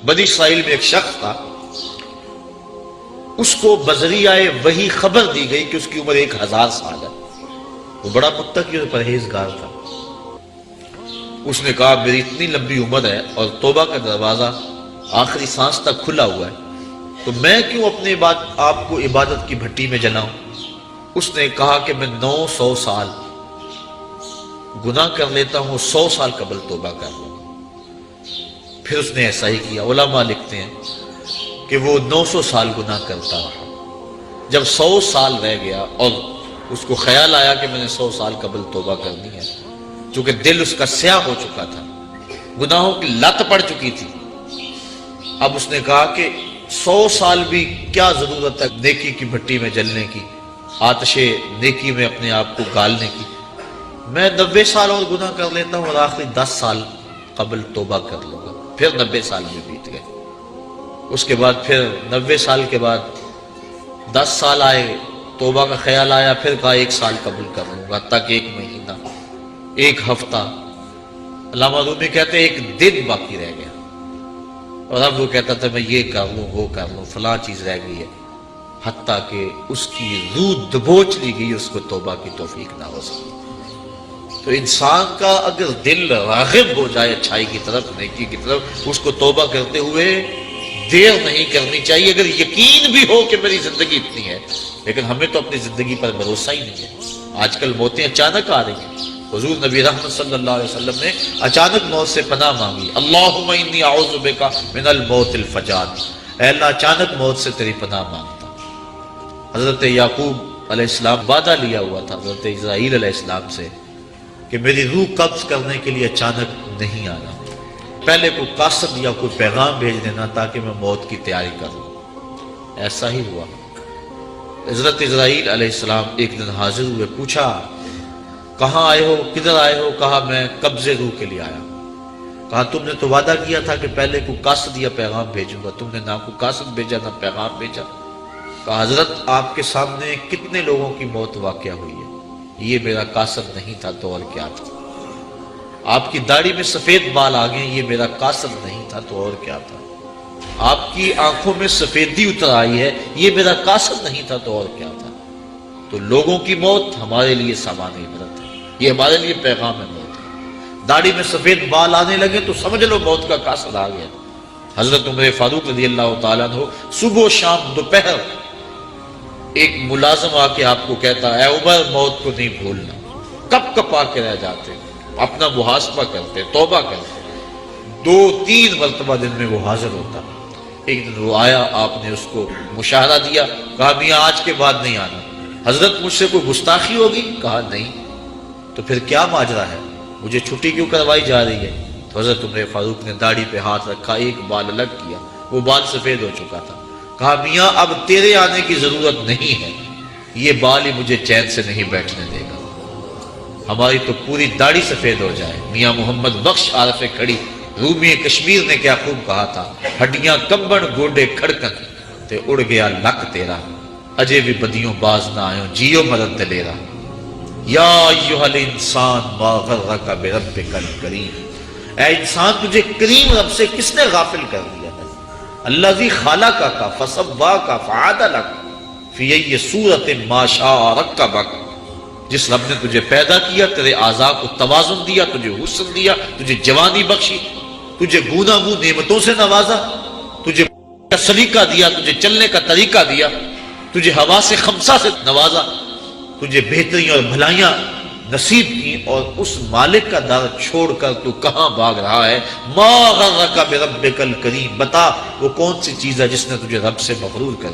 بنی اسرائیل میں ایک شخص تھا، اس کو بذریعہ وحی خبر دی گئی کہ اس کی عمر 1000 سال ہے۔ وہ بڑا متقی اور پرہیزگار تھا۔ اس نے کہا میری اتنی لمبی عمر ہے اور توبہ کا دروازہ آخری سانس تک کھلا ہوا ہے، تو میں کیوں اپنے آپ کو عبادت کی بھٹی میں جلاؤں؟ اس نے کہا کہ میں 900 سال گناہ کر لیتا ہوں، 100 سال قبل توبہ کر لوں۔ پھر اس نے ایسا ہی کیا۔ علماء لکھتے ہیں کہ وہ 900 سال گناہ کرتا رہا۔ جب 100 سال رہ گیا اور اس کو خیال آیا کہ میں نے 100 سال قبل توبہ کرنی ہے، چونکہ دل اس کا سیاہ ہو چکا تھا، گناہوں کی لت پڑ چکی تھی، اب اس نے کہا کہ 100 سال بھی کیا ضرورت ہے نیکی کی بھٹی میں جلنے کی، آتش نیکی میں اپنے آپ کو گالنے کی، میں 90 سال اور گناہ کر لیتا ہوں اور آخری 10 سال قبل توبہ کر لوں گا۔ پھر 90 سال بھی بیت گئے۔ اس کے بعد پھر 90 سال کے بعد 10 سال آئے، توبہ کا خیال آیا، پھر کہا 1 سال قبل کر لوں گا، تک 1 مہینہ، 1 ہفتہ، علامہ رومی کہتے ہیں 1 دن باقی رہ گیا، اور اب وہ کہتا تھا میں یہ کر لوں، وہ کر لوں، فلاں چیز رہ گئی ہے، حتیٰ کہ اس کی روح دبوچ لی گئی، اس کو توبہ کی توفیق نہ ہو سکی۔ تو انسان کا اگر دل راغب ہو جائے اچھائی کی طرف، نیکی کی طرف، اس کو توبہ کرتے ہوئے دیر نہیں کرنی چاہیے، اگر یقین بھی ہو کہ میری زندگی اتنی ہے۔ لیکن ہمیں تو اپنی زندگی پر بھروسہ ہی نہیں ہے۔ آج کل موتیں اچانک آ رہی ہیں۔ حضور نبی رحمت صلی اللہ علیہ وسلم نے اچانک موت سے پناہ مانگی، اللہم انی اعوذ بک من الموت الفجاۃ، اے اللہ اچانک موت سے تیری پناہ مانگتا ہوں۔ حضرت یعقوب علیہ السلام وعدہ لیا ہوا تھا حضرت اسرائیل علیہ السلام سے کہ میری روح قبض کرنے کے لیے اچانک نہیں آنا، پہلے کوئی قاصد یا کوئی پیغام بھیج دینا تاکہ میں موت کی تیاری کروں۔ ایسا ہی ہوا۔ حضرت اسرائیل علیہ السلام ایک دن حاضر ہوئے، پوچھا کہاں آئے ہو، کدھر آئے ہو؟ کہا میں قبض روح کے لیے آیا۔ کہا تم نے تو وعدہ کیا تھا کہ پہلے کوئی قاصد یا پیغام بھیجوں گا، تم نے نہ کوئی قاصد بھیجا نہ پیغام بھیجا۔ کہا حضرت آپ کے سامنے کتنے لوگوں کی موت واقع ہوئی ہے، یہ میرا قاصد نہیں تھا تو اور کیا تھا؟ آپ کی داڑھی میں سفید بال آ گئے، یہ میرا قاصد نہیں تھا تو اور کیا تھا؟ آپ کی آنکھوں میں سفیدی اتر آئی ہے، یہ میرا قاصد نہیں تھا تو اور کیا تھا؟ تو لوگوں کی موت ہمارے لیے سامان عبرت ہے، یہ ہمارے لیے پیغام ہے موت ہے۔ داڑھی میں سفید بال آنے لگے تو سمجھ لو موت کا قاصد آ گیا۔ حضرت عمر فاروق رضی اللہ تعالیٰ عنہ صبح و شام دوپہر ایک ملازم آ کے آپ کو کہتا اے عمر موت کو نہیں بھولنا، کب کب آ کے رہ جاتے، اپنا محاسبہ کرتے، توبہ کرتے۔ 2-3 مرتبہ دن میں وہ حاضر ہوتا۔ ایک دن وہ آیا، آپ نے اس کو مشاہرہ دیا، کہا میاں آج کے بعد نہیں آنا۔ حضرت مجھ سے کوئی گستاخی ہوگی؟ کہا نہیں۔ تو پھر کیا ماجرا ہے، مجھے چھٹی کیوں کروائی جا رہی ہے؟ تو حضرت عمر فاروق نے داڑھی پہ ہاتھ رکھا، ایک بال الگ کیا، وہ بال سفید ہو چکا تھا۔ کہا میاں اب تیرے آنے کی ضرورت نہیں ہے، یہ بال ہی مجھے چین سے نہیں بیٹھنے دے گا، ہماری تو پوری داڑھی سفید ہو جائے۔ میاں محمد بخش عارف کھڑی رومی کشمیر نے کیا خوب کہا تھا، ہڈیاں کمبن گوڈے کھڑکن تے اڑ گیا لک تیرا، اجے بھی بدیوں باز نہ آئیں جیو مدد دلیرا، یا ایھا الانسان ما غرک بربک الکریم، اے انسان تجھے کریم رب سے کس نے غافل کر دیا ہے؟ الذی خلقک فسواک فعدلک فی ای صورت ما شاء رکبک، جس رب نے تجھے پیدا کیا، تیرے اعضاء کو توازن دیا، تجھے حسن دیا، تجھے جوانی بخشی، تجھے گوناگون نعمتوں سے نوازا، تجھے کا سلیقہ دیا، تجھے چلنے کا طریقہ دیا، تجھے حواس خمسہ سے نوازا، تجھے بہتریاں اور بھلائیاں نصیب کی، اور اس مالک کا در چھوڑ کر تو کہاں بھاگ رہا ہے؟ ما غرک بربک الکریم، بتا وہ کون سی چیز ہے جس نے تجھے رب سے مغرور کر